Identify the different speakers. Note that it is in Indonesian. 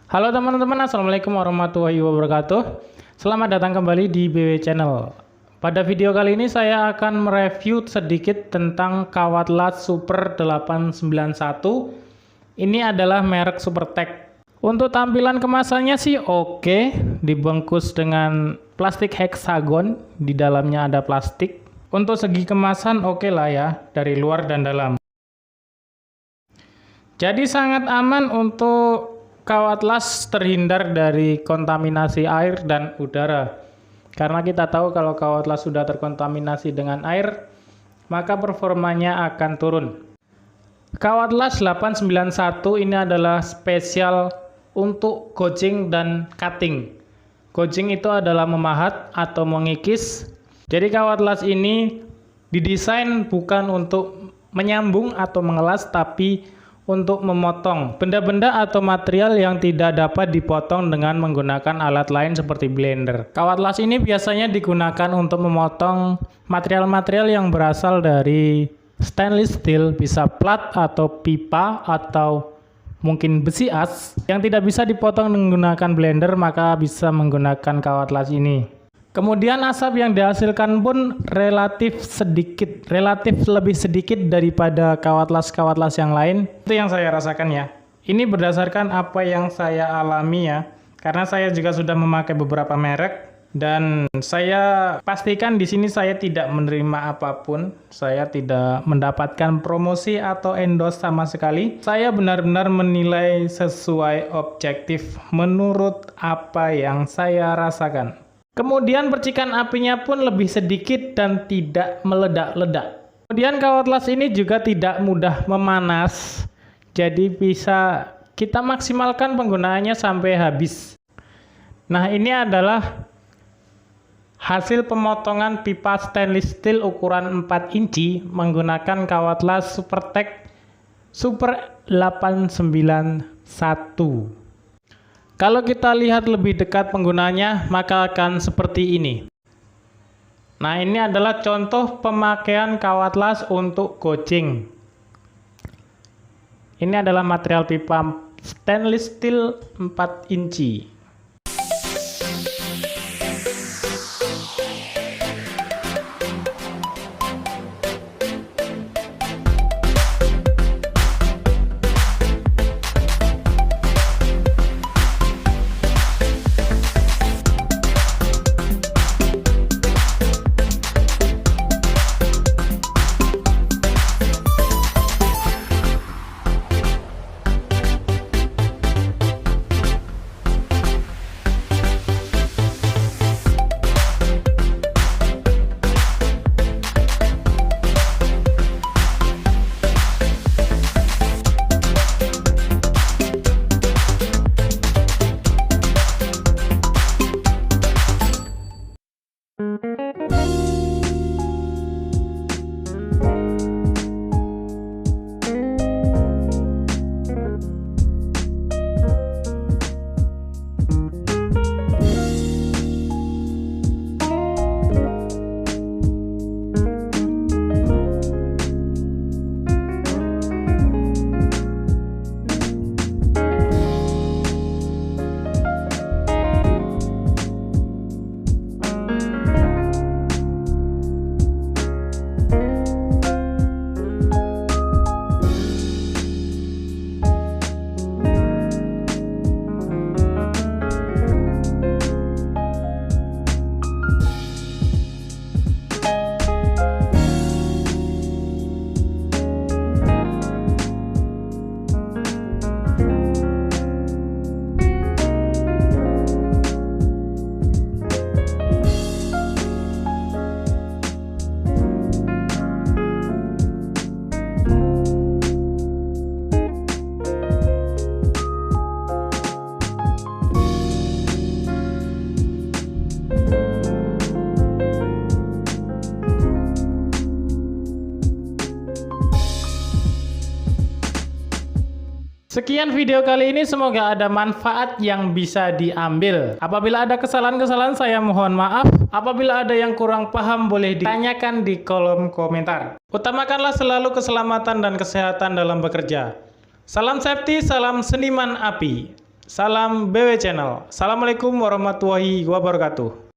Speaker 1: Halo teman-teman, assalamualaikum warahmatullahi wabarakatuh. Selamat datang kembali di BW Channel. Pada video kali ini saya akan mereview sedikit tentang kawat las Super 891. Ini adalah merek Supertech. Untuk tampilan kemasannya sih oke, dibungkus dengan plastik heksagon, di dalamnya ada plastik. Untuk segi kemasan oke lah ya, dari luar dan dalam. Jadi sangat aman untuk kawat las terhindar dari kontaminasi air dan udara. Karena kita tahu kalau kawat las sudah terkontaminasi dengan air, maka performanya akan turun. Kawat las 891 ini adalah spesial untuk gouging dan cutting. Gouging itu adalah memahat atau mengikis. Jadi kawat las ini didesain bukan untuk menyambung atau mengelas, tapi untuk memotong benda-benda atau material yang tidak dapat dipotong dengan menggunakan alat lain seperti blender. Kawat las ini biasanya digunakan untuk memotong material-material yang berasal dari stainless steel, bisa plat atau pipa atau mungkin besi as yang tidak bisa dipotong menggunakan blender, maka bisa menggunakan kawat las ini. Kemudian asap yang dihasilkan pun relatif lebih sedikit daripada kawat las yang lain. Itu yang saya rasakan ya. Ini berdasarkan apa yang saya alami ya. Karena saya juga sudah memakai beberapa merek dan saya pastikan di sini saya tidak menerima apapun. Saya tidak mendapatkan promosi atau endorse sama sekali. Saya benar-benar menilai sesuai objektif menurut apa yang saya rasakan. Kemudian percikan apinya pun lebih sedikit dan tidak meledak-ledak. Kemudian kawat las ini juga tidak mudah memanas, jadi bisa kita maksimalkan penggunaannya sampai habis. Nah, ini adalah hasil pemotongan pipa stainless steel ukuran 4 inci menggunakan kawat las Supertech Super 891. Kalau kita lihat lebih dekat penggunanya, maka akan seperti ini. Nah, ini adalah contoh pemakaian kawat las untuk gouging. Ini adalah material pipa stainless steel 4 inci. Sekian video kali ini, semoga ada manfaat yang bisa diambil. Apabila ada kesalahan-kesalahan, saya mohon maaf. Apabila ada yang kurang paham, boleh ditanyakan di kolom komentar. Utamakanlah selalu keselamatan dan kesehatan dalam bekerja. Salam safety, salam seniman api. Salam BW Channel. Assalamualaikum warahmatullahi wabarakatuh.